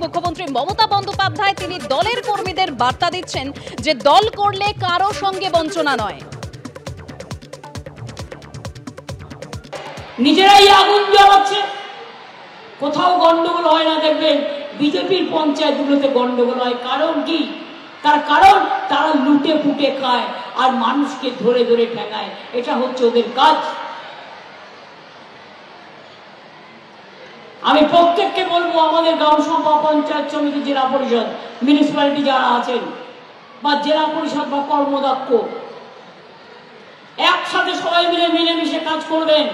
মুখ্যমন্ত্রী মমতা বন্দ্যোপাধ্যায় তিনি দলের কর্মীদের বার্তা দিচ্ছেন যে দল করলে কারো সঙ্গে বঞ্চনা নয়। নিজেরাই আগুন জ্বালাচ্ছে, কোথাও গন্ডগোল হয় না। দেখবেন বিজেপির পঞ্চায়েতগুলোতে গন্ডগোল হয়। কারণ কি? তার কারণ তারা লুটে পুটে খায় আর মানুষকে ধরে ধরে ঠেকায়। এটা হচ্ছে ওদের কাজ। আমি প্রত্যেককে বলবো, আমাদের গ্রাম সভা, পঞ্চায়েত সমিতি, জেলা পরিষদ, মিউনিসিপ্যালিটি যারা আছেন বা জেলা পরিষদ বা কর্মদক্ষ, একসাথে সবাই মিলে মিলেমিশে কাজ করবেন।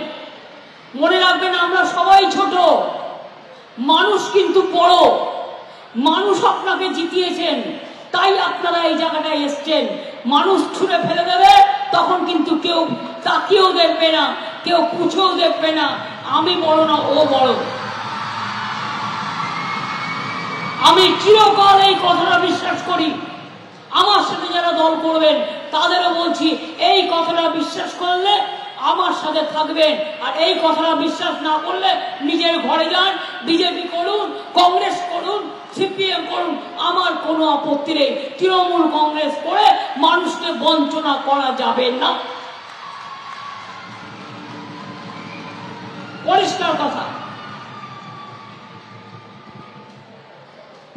মনে রাখবেন আমরা সবাই ছোট, মানুষ কিন্তু বড়। মানুষ আপনাকে জিতিয়েছেন, তাই আপনারা এই জায়গাটায় এসছেন। মানুষ ছুঁড়ে ফেলে দেবে, তখন কিন্তু কেউ তাকিয়েও দেখবে না, কেউ পুছেও দেখবে না আমি বড় না ও বড়। আমি চিরকাল এই কথাটা বিশ্বাস করি। আমার সাথে যারা দল করবেন তাদেরও বলছি, এই কথাটা বিশ্বাস করলে আমার সাথে থাকবেন, আর এই কথাটা বিশ্বাস না করলে নিজের ঘরে যান। বিজেপি করুন, কংগ্রেস করুন, সিপিএম করুন, আমার কোনো আপত্তি নেই। তৃণমূল কংগ্রেস করে মানুষকে বঞ্চনা করা যাবে না। পরিষ্কার কথা।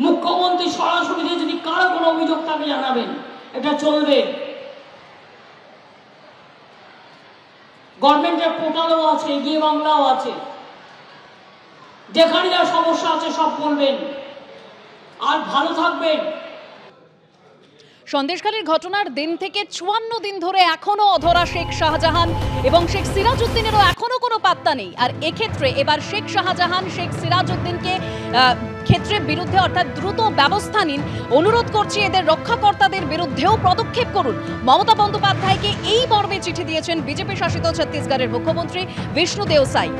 মুখ্যমন্ত্রী সরাসরি যদি কারো কোনো অভিযোগ থাকে জানাবেন, এটা চলবে। গভর্নমেন্টের পোর্টালও আছে, এগিয়ে বাংলাও আছে, যেখানে যা সমস্যা আছে সব বলবেন। আর ভালো থাকবেন। সন্দেশখালীর ঘটনার দিন থেকে 54 দিন ধরে এখনো অধরা শেখ শাহজাহান এবং শেখ সিরাজউদ্দিনেরও এখনো কোনো পাত্তা নেই। আর এক্ষেত্রে এবার শেখ শাহজাহান শেখ সিরাজউদ্দিনকে ক্ষেত্রে বিরুদ্ধে অর্থাৎ দ্রুত ব্যবস্থা নিন। অনুরোধ করছি এদের রক্ষাকর্তাদের বিরুদ্ধেও পদক্ষেপ করুন। মমতা বন্দ্যোপাধ্যায়কে এই মর্মে চিঠি দিয়েছেন বিজেপি শাসিত ছত্তিশগড়ের মুখ্যমন্ত্রী বিষ্ণুদেও সাই।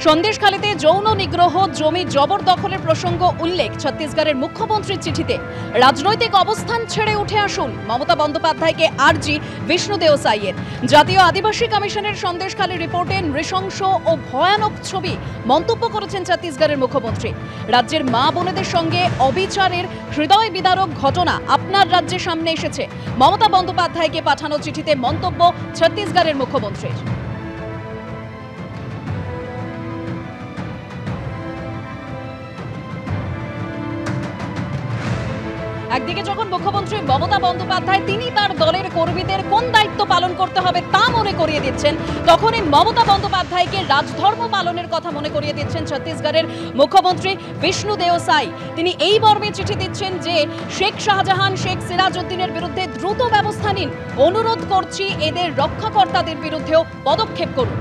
সন্দেশখালীতে যৌন নিগ্রহ, জমি জবরদখলের প্রসঙ্গ উল্লেখ ছত্তিশগড়ের মুখ্যমন্ত্রীর চিঠিতে। রাজনৈতিক অবস্থান ছেড়ে উঠে আসুন, মমতা বন্দ্যোপাধ্যায়কে আর্জি বিষ্ণুদেও সাইয়ের। জাতীয় আদিবাসী কমিশনের সন্দেশখালী রিপোর্টে নৃশংস ও ভয়ানক ছবি মন্তব্য করেছেন ছত্তিশগড়ের মুখ্যমন্ত্রী। রাজ্যের মা বোনেদের সঙ্গে অবিচারের হৃদয় বিদারক ঘটনা আপনার রাজ্যের সামনে এসেছে। মমতা বন্দ্যোপাধ্যায়কে পাঠানো চিঠিতে মন্তব্য ছত্তিশগড়ের মুখ্যমন্ত্রীর। একদিকে যখন মুখ্যমন্ত্রী মমতা বন্দ্যোপাধ্যায় তিনি তার দলের কর্মীদের কোন দায়িত্ব পালন করতে হবে তা মনে করিয়ে দিচ্ছেন, তখনই মমতা বন্দ্যোপাধ্যায়কে রাজধর্ম পালনের কথা মনে করিয়ে দিচ্ছেন ছত্তিশগড়ের মুখ্যমন্ত্রী বিষ্ণুদেও সাই। তিনি এই মর্মে চিঠি দিচ্ছেন যে শেখ শাহজাহান শেখ সিরাজউদ্দিনের বিরুদ্ধে দ্রুত ব্যবস্থা নিন। অনুরোধ করছি এদের রক্ষাকর্তাদের বিরুদ্ধেও পদক্ষেপ করুন।